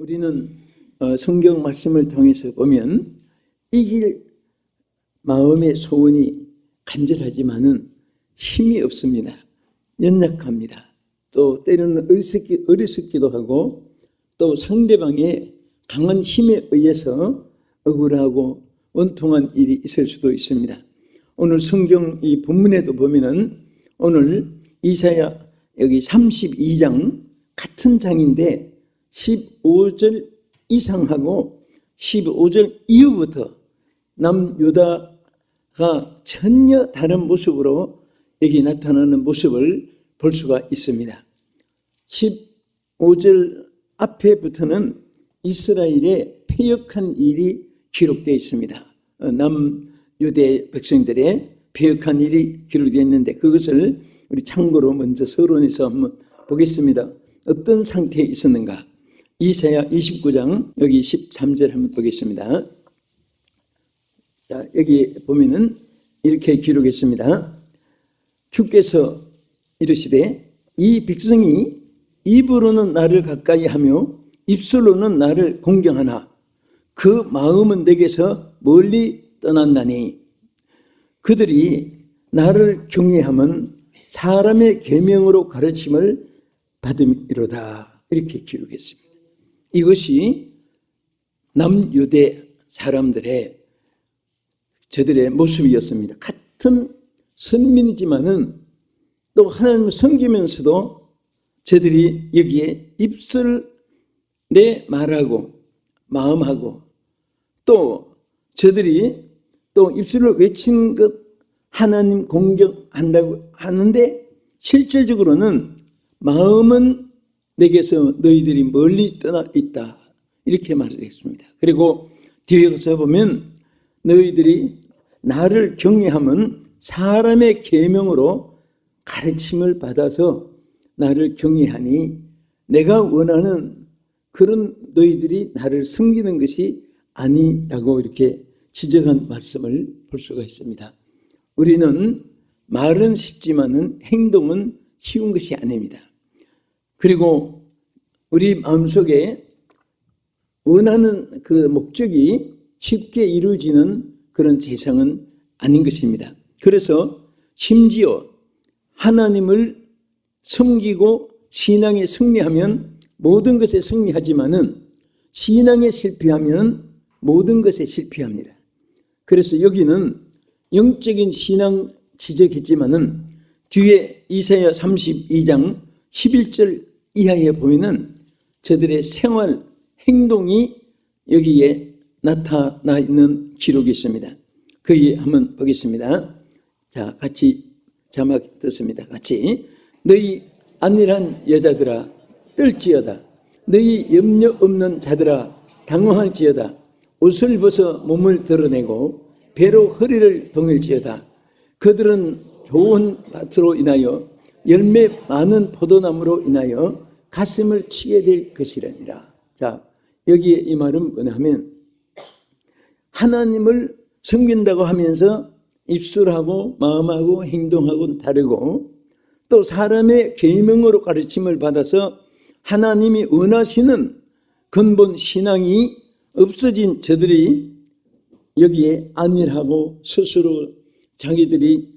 우리는 성경 말씀을 통해서 보면 이길 마음의 소원이 간절하지만은 힘이 없습니다. 연약합니다. 또 때로는 어리석기도 하고 또 상대방의 강한 힘에 의해서 억울하고 원통한 일이 있을 수도 있습니다. 오늘 성경 이 본문에도 보면은 오늘 이사야 여기 32장 같은 장인데 15절 이상하고 15절 이후부터 남유다가 전혀 다른 모습으로 여기 나타나는 모습을 볼 수가 있습니다. 15절 앞에부터는 이스라엘의 패역한 일이 기록되어 있습니다. 남유대 백성들의 패역한 일이 기록되어 있는데 그것을 우리 참고로 먼저 서론에서 한번 보겠습니다. 어떤 상태에 있었는가? 이사야 29장 여기 13절 한번 보겠습니다. 자, 여기 보면은 이렇게 기록했습니다. 주께서 이르시되 이 백성이 입으로는 나를 가까이 하며 입술로는 나를 공경하나 그 마음은 내게서 멀리 떠났나니 그들이 나를 경외함은 사람의 계명으로 가르침을 받음이로다. 이렇게 기록했습니다. 이것이 남유대 사람들의 저들의 모습이었습니다. 같은 선민이지만은 또 하나님을 섬기면서도 저들이 여기에 입술 내 말하고 마음하고 또 저들이 또 입술을 외친 것 하나님 공경한다고 하는데 실질적으로는 마음은 내게서 너희들이 멀리 떠나 있다. 이렇게 말했습니다. 그리고 뒤에 가서 보면 너희들이 나를 경외하면 사람의 계명으로 가르침을 받아서 나를 경외하니 내가 원하는 그런 너희들이 나를 섬기는 것이 아니라고 이렇게 지적한 말씀을 볼 수가 있습니다. 우리는 말은 쉽지만은 행동은 쉬운 것이 아닙니다. 그리고 우리 마음속에 원하는 그 목적이 쉽게 이루어지는 그런 세상은 아닌 것입니다. 그래서 심지어 하나님을 섬기고 신앙에 승리하면 모든 것에 승리하지만은 신앙에 실패하면 모든 것에 실패합니다. 그래서 여기는 영적인 신앙 지적했지만은 뒤에 이사야 32장 11절 이하에 보면은 저들의 생활, 행동이 여기에 나타나 있는 기록이 있습니다. 거기 한번 보겠습니다. 자, 같이 자막 듣습니다. 같이. 너희 안일한 여자들아 떨지어다. 너희 염려 없는 자들아 당황할지어다. 옷을 벗어 몸을 드러내고 배로 허리를 동일지어다. 그들은 좋은 밭으로 인하여 열매 많은 포도나무로 인하여 가슴을 치게 될 것이라니라. 자, 여기에 이 말은 뭐냐면 하나님을 섬긴다고 하면서 입술하고 마음하고 행동하고는 다르고 또 사람의 계명으로 가르침을 받아서 하나님이 원하시는 근본 신앙이 없어진 저들이 여기에 안일하고 스스로 자기들이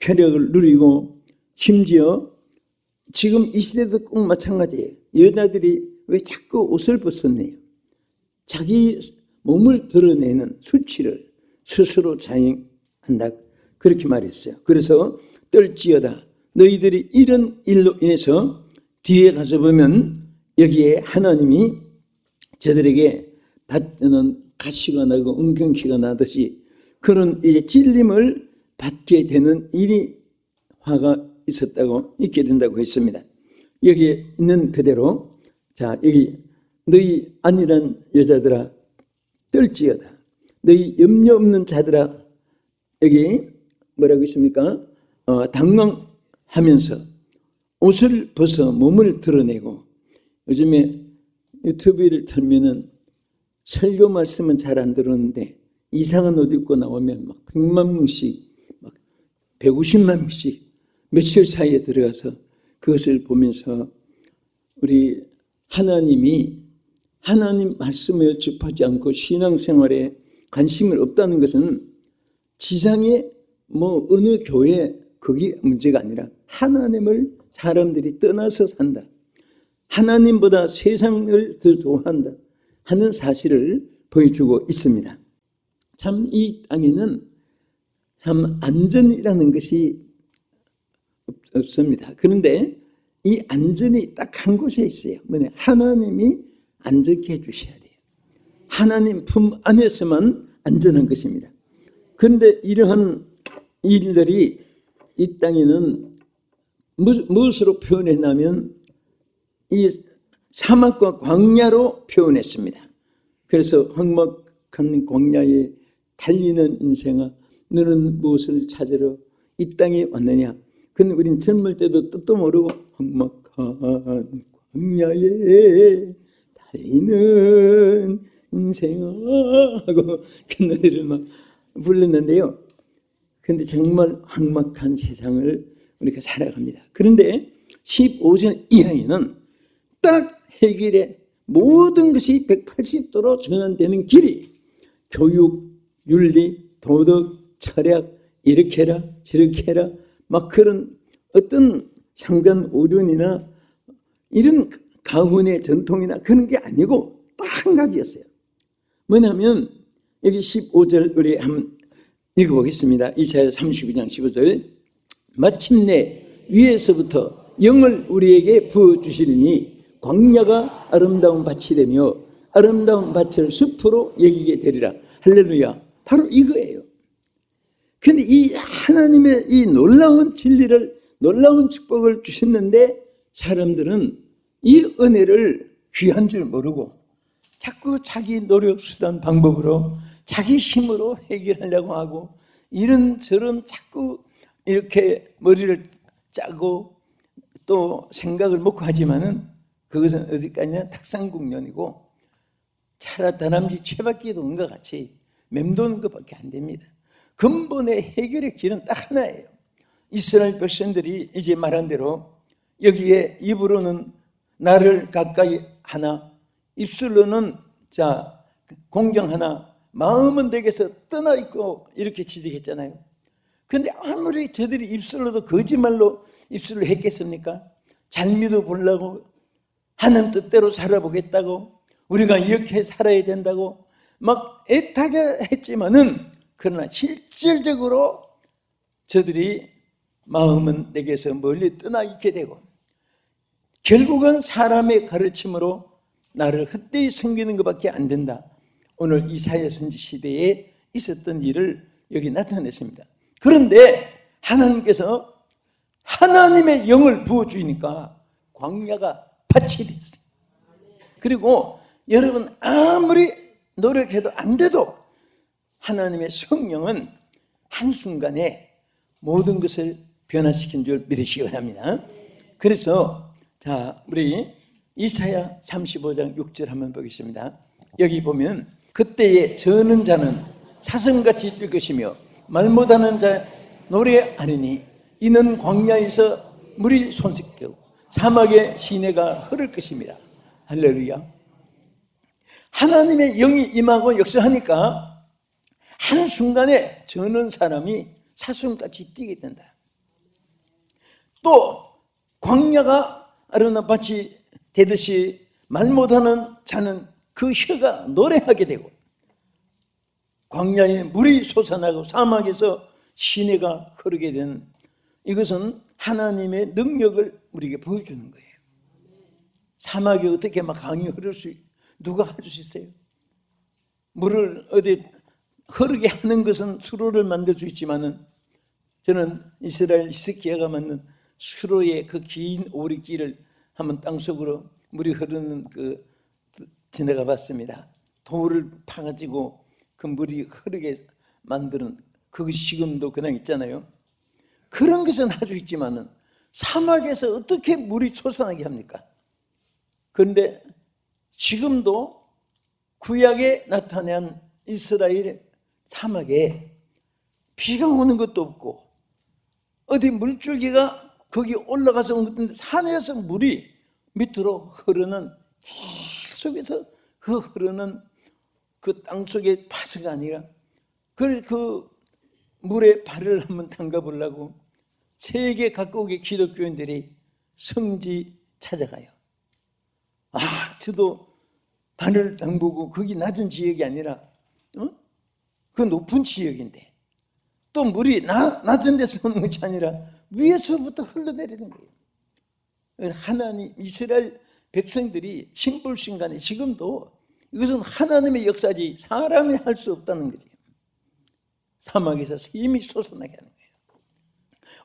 쾌락을 누리고 심지어 지금 이 시대도 꼭 마찬가지예요. 여자들이 왜 자꾸 옷을 벗었네요. 자기 몸을 드러내는 수치를 스스로 자행한다. 그렇게 말했어요. 그래서 떨지어다. 너희들이 이런 일로 인해서 뒤에 가서 보면 여기에 하나님이 저들에게 받는 가시가 나고 은경키가 나듯이 그런 이제 찔림을 받게 되는 일이 화가 있었다고 있게 된다고 했습니다. 여기에 있는 그대로 자 여기 너희 안일한 여자들아 떨지어다. 너희 염려 없는 자들아 여기 뭐라고 있습니까? 당황하면서 옷을 벗어 몸을 드러내고 요즘에 유튜브를 틀면은 설교 말씀은 잘 안 들었는데 이상한 옷 입고 나오면 막 100만 명씩 막 150만 명씩 며칠 사이에 들어가서 그것을 보면서 우리 하나님이 하나님 말씀을 접하지 않고 신앙생활에 관심을 없다는 것은 지상의 어느 교회 그게 문제가 아니라 하나님을 사람들이 떠나서 산다. 하나님보다 세상을 더 좋아한다 하는 사실을 보여주고 있습니다. 참 이 땅에는 참 안전이라는 것이 없습니다. 그런데 이 안전이 딱 한 곳에 있어요. 뭐냐? 하나님이 안전케 해주셔야 돼요. 하나님 품 안에서만 안전한 것입니다. 그런데 이러한 일들이 이 땅에는 무엇으로 표현했냐면 이 사막과 광야로 표현했습니다. 그래서 험악한 광야에 달리는 인생아, 너는 무엇을 찾으러 이 땅에 왔느냐? 근데 우린 젊을 때도 뜻도 모르고 험악한 광야에 달리는 인생아 하고 그 노래를 막 불렀는데요. 그런데 정말 험악한 세상을 우리가 살아갑니다. 그런데 15절 이하에는 딱 해결의 모든 것이 180도로 전환되는 길이 교육, 윤리, 도덕, 철학, 이렇게 해라 저렇게 해라 막 그런 어떤 상관오륜이나 이런 가훈의 전통이나 그런 게 아니고 딱 한 가지였어요. 뭐냐면 여기 15절 우리 한번 읽어보겠습니다. 이사야 32장 15절 마침내 위에서부터 영을 우리에게 부어주시리니 광야가 아름다운 밭이 되며 아름다운 밭을 숲으로 여기게 되리라. 할렐루야. 바로 이거예요. 그런데 이 하나님의 이 놀라운 진리를 놀라운 축복을 주셨는데 사람들은 이 은혜를 귀한 줄 모르고 자꾸 자기 노력, 수단, 방법으로 자기 힘으로 해결하려고 하고 이런저런 자꾸 이렇게 머리를 짜고 또 생각을 먹고 하지만은 그것은 어디까지나 탁상국면이고 차라 다람쥐 채바퀴 도는 것 같이 맴도는 것밖에 안 됩니다. 근본의 해결의 길은 딱 하나예요. 이스라엘 백성들이 이제 말한 대로 여기에 입으로는 나를 가까이 하나 입술로는 공경하나 마음은 내게서 떠나 있고 이렇게 지적했잖아요. 그런데 아무리 저들이 입술로도 거짓말로 입술을 했겠습니까? 잘 믿어보려고 하나님 뜻대로 살아보겠다고 우리가 이렇게 살아야 된다고 막 애타게 했지만은 그러나 실질적으로 저들이 마음은 내게서 멀리 떠나 있게 되고 결국은 사람의 가르침으로 나를 헛되이 섬기는 것밖에 안 된다. 오늘 이사야 선지 시대에 있었던 일을 여기 나타냈습니다. 그런데 하나님께서 하나님의 영을 부어주니까 광야가 밭이 됐어요. 그리고 여러분 아무리 노력해도 안 돼도 하나님의 성령은 한순간에 모든 것을 변화시킨 줄 믿으시기 바랍니다. 그래서 우리 이사야 35장 6절 한번 보겠습니다. 여기 보면 그때에 저는 자는 사슴같이 뛸 것이며 말 못하는 자 노래하리니 이는 광야에서 물이 손색되고 사막의 시내가 흐를 것입니다. 할렐루야. 하나님의 영이 임하고 역사하니까 한순간에 저는 사람이 사슴같이 뛰게 된다. 또 광야가 아름다운 밭이 되듯이 말 못하는 자는 그 혀가 노래하게 되고 광야에 물이 솟아나고 사막에서 시내가 흐르게 되는 이것은 하나님의 능력을 우리에게 보여주는 거예요. 사막에 어떻게 막 강이 흐를 수 누가 할 수 있어요? 물을 어디 흐르게 하는 것은 수로를 만들 수 있지만은 저는 이스라엘 히스기야가 만든 수로의 그 긴 오리길을 한번 땅속으로 물이 흐르는 지나가 봤습니다. 돌을 파가지고 그 물이 흐르게 만드는 그것이 지금도 그냥 있잖아요. 그런 것은 할 수 있지만은 사막에서 어떻게 물이 솟아나게 합니까? 그런데 지금도 구약에 나타난 이스라엘 사막에 비가 오는 것도 없고 어디 물줄기가 거기 올라가서 온 것인데 산에서 물이 밑으로 흐르는 계속해서 그 흐르는 그 땅속의 파수가 아니라 그 물에 발을 한번 담가보려고 세계 각국의 기독교인들이 성지 찾아가요. 저도 발을 담그고 거기 낮은 지역이 아니라 그 높은 지역인데 또 물이 낮은 데서 오는 것이 아니라 위에서부터 흘러내리는 거예요. 하나님 이스라엘 백성들이 신불신간에 지금도 이것은 하나님의 역사지 사람이 할 수 없다는 거지. 사막에서 힘이 솟아나게 하는 거예요.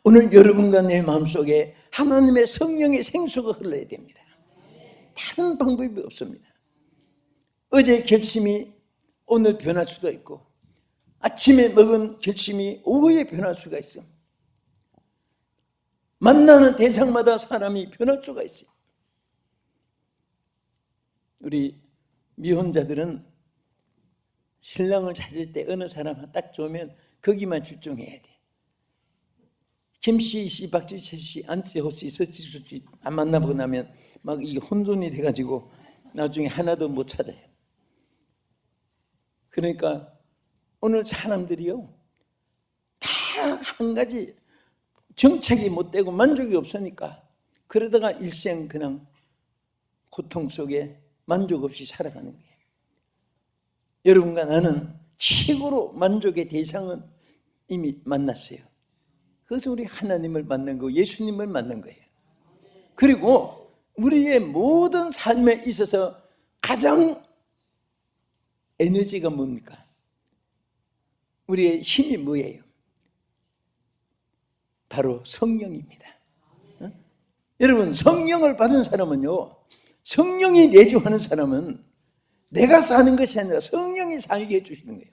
오늘 여러분과 내 마음속에 하나님의 성령의 생수가 흘러야 됩니다. 다른 방법이 없습니다. 어제 결심이 오늘 변할 수도 있고 아침에 먹은 결심이 오후에 변할 수가 있어요. 만나는 대상마다 사람이 변할 수가 있어요. 우리 미혼자들은 신랑을 찾을 때 어느 사람 딱 좋으면 거기만 집중해야 돼. 김씨, 씨, 박지철 씨, 안세호 씨, 서지수 씨 안 만나보고 나면 막 이게 혼돈이 돼가지고 나중에 하나도 못 찾아요. 그러니까 오늘 사람들이요 다 한 가지 정착이 못 되고 만족이 없으니까 그러다가 일생 그냥 고통 속에 만족 없이 살아가는 거예요. 여러분과 나는 최고로 만족의 대상은 이미 만났어요. 그것은 우리 하나님을 만난 거고 예수님을 만난 거예요. 그리고 우리의 모든 삶에 있어서 가장 에너지가 뭡니까? 우리의 힘이 뭐예요? 바로 성령입니다. 여러분 성령을 받은 사람은요 성령이 내주하는 사람은 내가 사는 것이 아니라 성령이 살게 해주시는 거예요.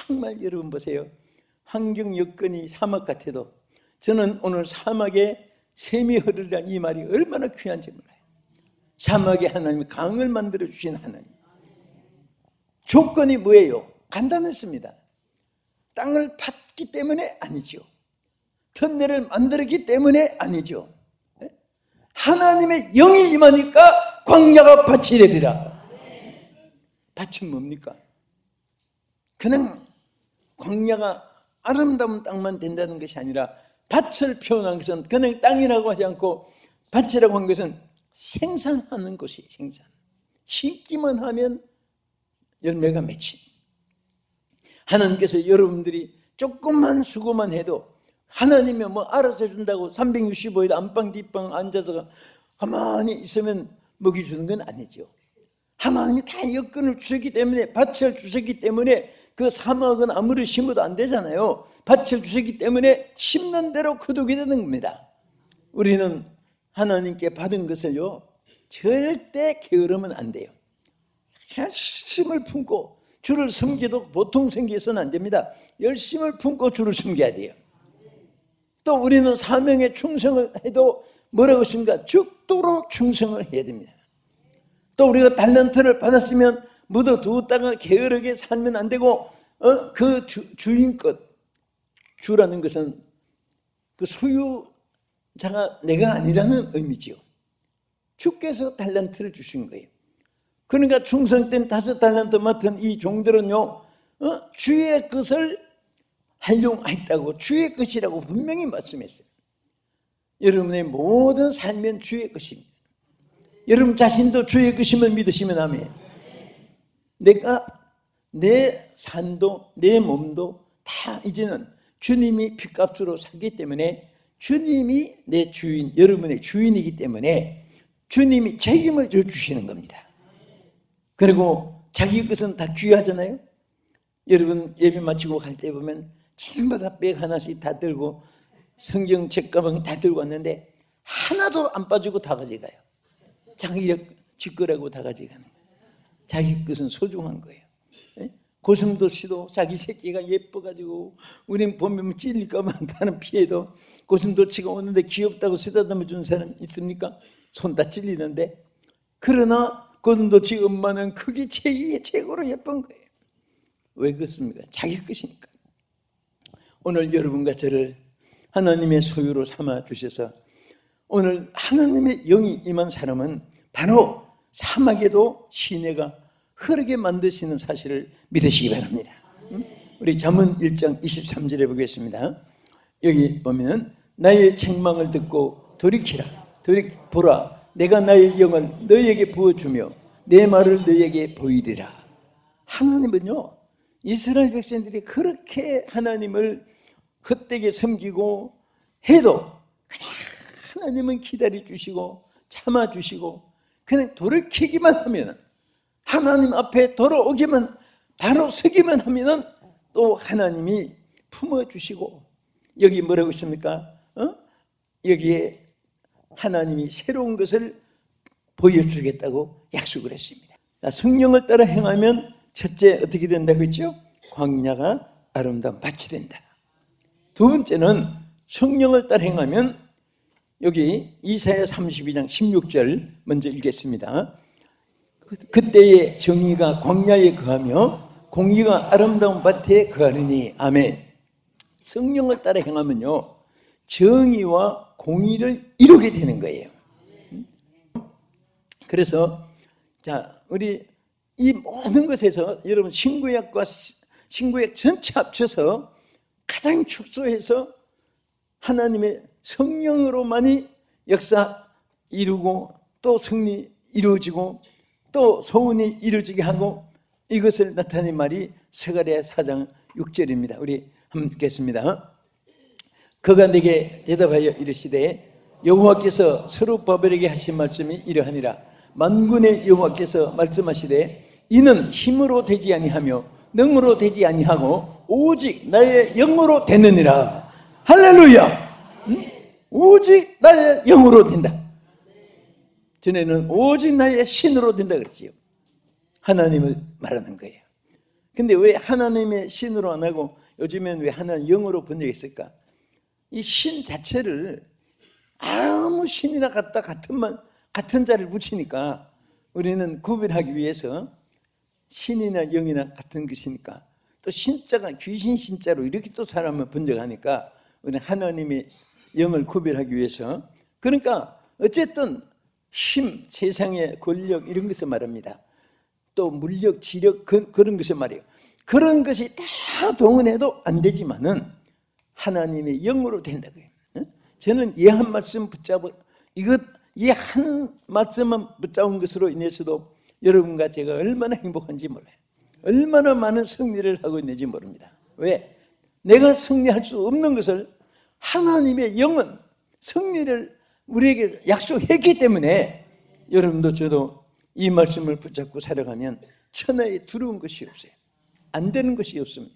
정말 여러분 보세요. 환경 여건이 사막 같아도 저는 오늘 사막에 샘이 흐르리라 이 말이 얼마나 귀한지 몰라요. 사막에 하나님이 강을 만들어 주신 하나님. 조건이 뭐예요? 간단했습니다. 땅을 팠기 때문에 아니죠. 터널을 만들었기 때문에 아니죠. 하나님의 영이 임하니까 광야가 밭이 되리라. 밭은 뭡니까? 그냥 광야가 아름다운 땅만 된다는 것이 아니라 밭을 표현한 것은 그냥 땅이라고 하지 않고 밭이라고 한 것은 생산하는 것이 생산. 심기만 하면 열매가 맺힌. 하나님께서 여러분들이 조금만 수고만 해도 하나님이 뭐 알아서 준다고 365일 안방 뒷방 앉아서 가만히 있으면 먹이 주는 건 아니죠. 하나님이 다 여건을 주셨기 때문에 밭을 주셨기 때문에 그 사막은 아무리 심어도 안 되잖아요. 밭을 주셨기 때문에 심는 대로 거두게 되는 겁니다. 우리는 하나님께 받은 것을요 절대 게으르면 안 돼요. 열심을 품고 주를 섬기도 보통 섬기서는 안 됩니다. 열심을 품고 주를 섬겨야 돼요. 또 우리는 사명에 충성을 해도 뭐라고 했습니까? 죽도록 충성을 해야 됩니다. 또 우리가 달란트를 받았으면 묻어두었다가 게으르게 살면 안 되고 그 주인 것, 주라는 것은 그 소유자가 내가 아니라는 의미지요. 주께서 달란트를 주신 거예요. 그러니까 충성된 5달란트 맡은 이 종들은요 주의 것을 활용했다고 주의 것이라고 분명히 말씀했어요. 여러분의 모든 삶은 주의 것입니다. 여러분 자신도 주의 것임을 믿으시면 아멘. 내가 내 산도 내 몸도 다 이제는 주님이 핏값으로 샀기 때문에 주님이 내 주인, 여러분의 주인이기 때문에 주님이 책임을 져주시는 겁니다. 그리고 자기 것은 다 귀하잖아요. 여러분 예배 마치고 갈 때 보면 전부 다 백 하나씩 다 들고 성경책 가방 다 들고 왔는데 하나도 안 빠지고 다 가져가요. 자기 집 거라고 다 가져가는 거예요. 자기 것은 소중한 거예요. 고승도 씨도 자기 새끼가 예뻐가지고 우린 보면 찔릴까 봐 다는 피해도 고승도 씨가 오는데 귀엽다고 쓰다듬어 주는 사람 있습니까? 손 다 찔리는데. 그러나 고승도 씨 엄마는 그게 최고로 예쁜 거예요. 왜 그렇습니까? 자기 것이니까. 오늘 여러분과 저를 하나님의 소유로 삼아 주셔서 오늘 하나님의 영이 임한 사람은 바로 사막에도 시내가 흐르게 만드시는 사실을 믿으시기 바랍니다. 우리 잠언 1장 23절에 보겠습니다. 여기 보면 나의 책망을 듣고 돌이키라. 보라, 내가 나의 영을 너희에게 부어주며 내 말을 너희에게 보이리라. 하나님은요, 이스라엘 백성들이 그렇게 하나님을 헛되게 섬기고 해도 그냥 하나님은 기다려주시고 참아주시고 그냥 돌이키기만 하면, 하나님 앞에 돌아오기만, 바로 서기만 하면 또 하나님이 품어주시고, 여기 뭐라고 있습니까? 여기에 하나님이 새로운 것을 보여주겠다고 약속을 했습니다. 성령을 따라 행하면 첫째 어떻게 된다고 했죠? 광야가 아름다운 밭이 된다. 두 번째는 성령을 따라 행하면, 여기 이사야 32장 16절 먼저 읽겠습니다. 그때의 정의가 광야에 거하며 공의가 아름다운 밭에 거하리니. 아멘. 성령을 따라 행하면요, 정의와 공의를 이루게 되는 거예요. 그래서 자, 우리 이 모든 것에서 여러분 신구약과 신구약 전체 합쳐서 가장 축소해서 하나님의 성령으로만이 역사 이루고 또 승리 이루어지고 또 소원이 이루어지게 하고, 이것을 나타낸 말이 스가랴 4장 6절입니다. 우리 한번 읽겠습니다. 그가 내게 대답하여 이르시되 여호와께서 스룹바벨에게 하신 말씀이 이러하니라. 만군의 여호와께서 말씀하시되 이는 힘으로 되지 아니하며 능으로 되지 아니하고 오직 나의 영으로 되느니라. 할렐루야. 오직 나의 영으로 된다. 전에는 오직 나의 신으로 된다 그랬지요. 하나님을 말하는 거예요. 근데 왜 하나님의 신으로 안 하고 요즘엔 왜 하나님 영으로 번역했을까? 이 신 자체를 아무 신이나 갖다 같은 자를 붙이니까 우리는 구별하기 위해서 신이나 영이나 같은 것이니까, 또 신자가 귀신 신자로 이렇게 또 사람을 번역하니까 우리는 하나님의 영을 구별하기 위해서, 그러니까 어쨌든 힘, 세상의 권력 이런 것을 말합니다. 또 물력, 지력 그런 것을 말해요. 그런 것이 다 동원해도 안 되지만은 하나님의 영으로 된다고요. 저는 이 한 말씀 붙잡고 이 한 말씀만 붙잡은 것으로 인해서도 여러분과 제가 얼마나 행복한지 몰라요. 얼마나 많은 승리를 하고 있는지 모릅니다. 왜? 내가 승리할 수 없는 것을 하나님의 영은 승리를 우리에게 약속했기 때문에 여러분도 저도 이 말씀을 붙잡고 살아가면 천하에 두려운 것이 없어요. 안 되는 것이 없습니다.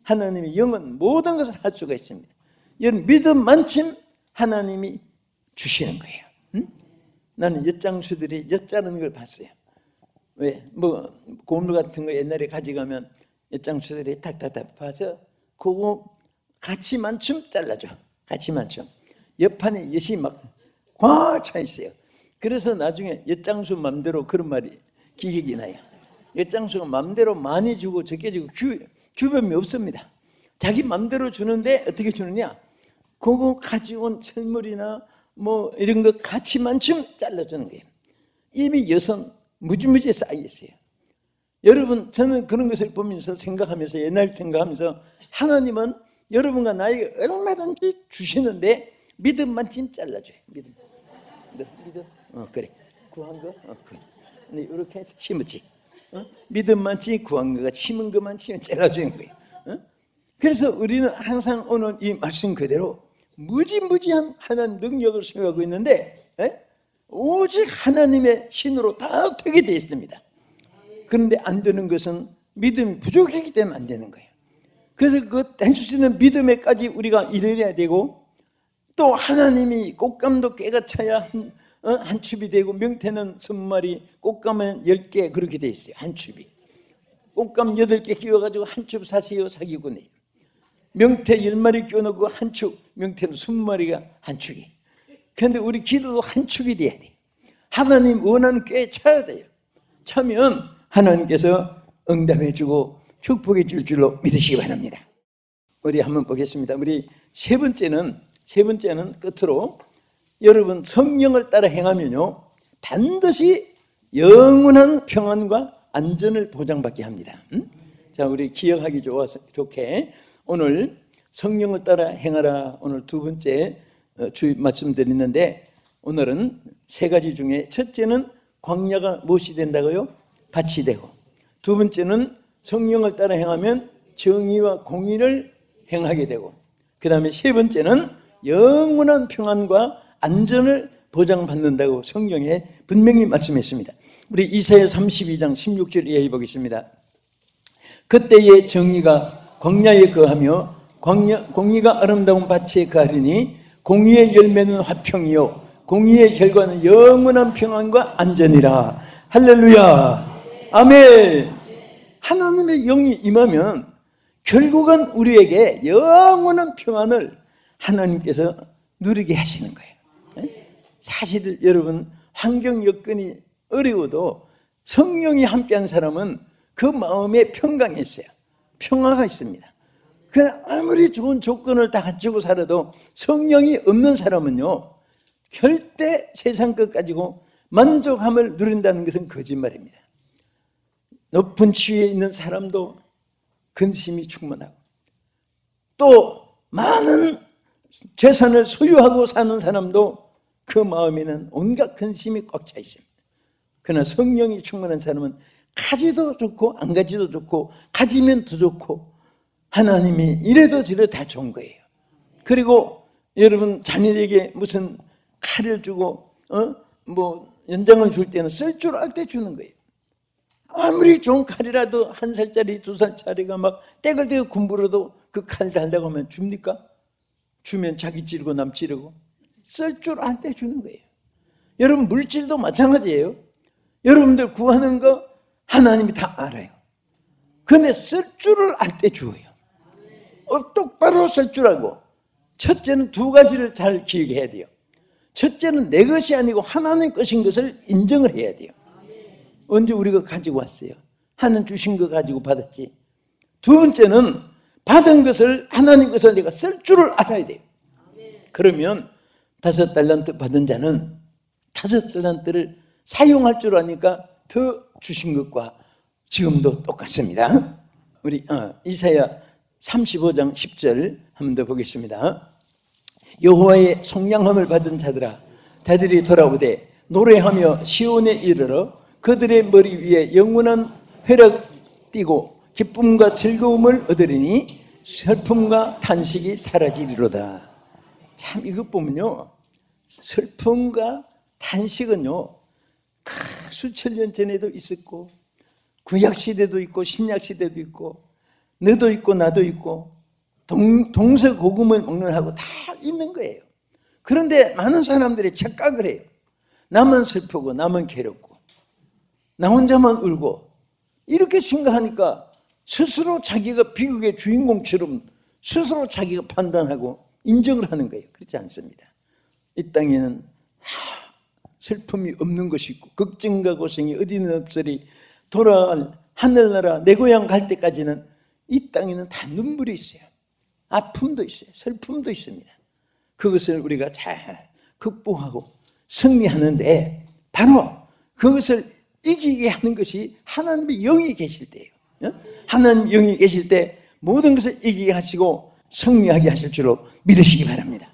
하나님의 영은 모든 것을 할 수가 있습니다. 여러분 믿음 만큼 하나님이 주시는 거예요. 응? 나는 엿장수들이 엿자르는 걸 봤어요. 왜? 뭐 고물 같은 거 옛날에 가져가면 엿장수들이 탁탁탁 봐서 그거 같이 만큼 잘라줘. 같이 만큼. 옆판에 엿이 막 꽉 차 있어요. 그래서 나중에 엿장수 맘대로 그런 말이 기억이 나요. 엿장수가 맘대로 많이 주고 적게 주고 규범이 없습니다. 자기 맘대로 주는데 어떻게 주느냐? 그거 가져온 철물이나 뭐 이런 거 같이 만큼 잘라주는 거예요. 이미 엿은 무지무지에 쌓여있어요. 여러분, 저는 그런 것을 보면서 생각하면서, 옛날 생각하면서, 하나님은 여러분과 나에게 얼마든지 주시는데 믿음 만큼 잘라줘요. 믿음. 그래. 구한 거? 그래. 이렇게 해서 심었지. 믿음 만큼 구한 거가 심은 것만 치면 잘라주는 거예요. 그래서 우리는 항상 오늘 이 말씀 그대로 무지무지한 하나님 능력을 소유하고 있는데, 오직 하나님의 신으로 다 되게 되어 있습니다. 그런데 안 되는 것은 믿음이 부족하기 때문에 안 되는 거예요. 그래서 그 해줄 수 있는 믿음에까지 우리가 이르러야 되고, 또 하나님이 꽃감도 깨가 차야 한 춥이 되고, 명태는 20마리, 꽃감은 10개 그렇게 되어 있어요. 한 춥이. 꽃감 8개 끼워가지고 한 춥 사세요 사기꾼이에요. 명태 10마리 끼워놓고 한 축, 명태는 20마리가 한 축이. 그런데 우리 기도도 한 축이 돼야 돼요. 하나님 원하는 꽤 차야 돼요. 차면 하나님께서 응답해 주고 축복해 줄 줄로 믿으시기 바랍니다. 우리 한번 보겠습니다. 우리 세 번째는 끝으로, 여러분 성령을 따라 행하면요 반드시 영원한 평안과 안전을 보장받게 합니다. 자, 우리 기억하기 좋게 오늘 성령을 따라 행하라, 오늘 두 번째 주의 말씀드리는데, 오늘은 세 가지 중에 첫째는 광야가 무엇이 된다고요? 밭이 되고, 두 번째는 성령을 따라 행하면 정의와 공의를 행하게 되고, 그 다음에 세 번째는 영원한 평안과 안전을 보장받는다고 성경에 분명히 말씀했습니다. 우리 이사야 32장 16절 이하에 보겠습니다. 그때의 정의가 광야에 거하며 공의가 아름다운 밭에 거하리니 공의의 열매는 화평이요 공의의 결과는 영원한 평안과 안전이라. 할렐루야, 아멘. 하나님의 영이 임하면 결국은 우리에게 영원한 평안을 하나님께서 누리게 하시는 거예요. 사실 여러분, 환경 여건이 어려워도 성령이 함께한 사람은 그 마음에 평강이 있어요. 평화가 있습니다. 아무리 좋은 조건을 다 갖추고 살아도 성령이 없는 사람은요, 절대 세상 것 가지고 만족함을 누린다는 것은 거짓말입니다. 높은 지위에 있는 사람도 근심이 충만하고, 또 많은 재산을 소유하고 사는 사람도 그 마음에는 온갖 근심이 꽉 차 있습니다. 그러나 성령이 충만한 사람은 가지도 좋고 안 가지도 좋고, 가지면 더 좋고, 하나님이 이래도 저래도 다 좋은 거예요. 그리고 여러분, 자녀에게 무슨 칼을 주고 연장을 줄 때는 쓸 줄 알 때 주는 거예요. 아무리 좋은 칼이라도 1살짜리 2살짜리가 막 떼글떼글 군부러도 그 칼 달라고 하면 줍니까? 주면 자기 찌르고 남 찌르고. 쓸 줄 알 때 주는 거예요. 여러분, 물질도 마찬가지예요. 여러분들 구하는 거 하나님이 다 알아요. 그런데 쓸 줄을 알 때 주어요. 똑바로 쓸 줄 알고. 첫째는 두 가지를 잘 기억해야 돼요. 첫째는 내 것이 아니고 하나님 것인 것을 인정을 해야 돼요. 언제 우리가 가지고 왔어요? 하나님 주신 거 가지고 받았지. 두 번째는 받은 것을, 하나님 것을 내가 쓸 줄을 알아야 돼요. 그러면 5달란트 받은 자는 5달란트를 사용할 줄 아니까 더 주신 것과 지금도 똑같습니다. 우리 이사야 35장 10절 한 번 더 보겠습니다. 여호와의 속량함을 받은 자들이 돌아오되 노래하며 시온에 이르러 그들의 머리 위에 영원한 회락 띠고 기쁨과 즐거움을 얻으리니 슬픔과 탄식이 사라지리로다. 참, 이것 보면요, 슬픔과 탄식은요, 수천 년 전에도 있었고, 구약시대도 있고 신약시대도 있고, 너도 있고 나도 있고, 동서고금을 먹는 하고 다 있는 거예요. 그런데 많은 사람들이 착각을 해요. 나만 슬프고 나만 괴롭고 나 혼자만 울고, 이렇게 생각하니까 스스로 자기가 비극의 주인공처럼 스스로 자기가 판단하고 인정을 하는 거예요. 그렇지 않습니다. 이 땅에는 슬픔이 없는 것이 있고 걱정과 고생이 어디는 없으리 돌아갈 하늘나라 내 고향 갈 때까지는 이 땅에는 다 눈물이 있어요. 아픔도 있어요. 슬픔도 있습니다. 그것을 우리가 잘 극복하고 승리하는데, 바로 그것을 이기게 하는 것이 하나님의 영이 계실 때예요. 하나님 영이 계실 때 모든 것을 이기게 하시고 승리하게 하실 줄로 믿으시기 바랍니다.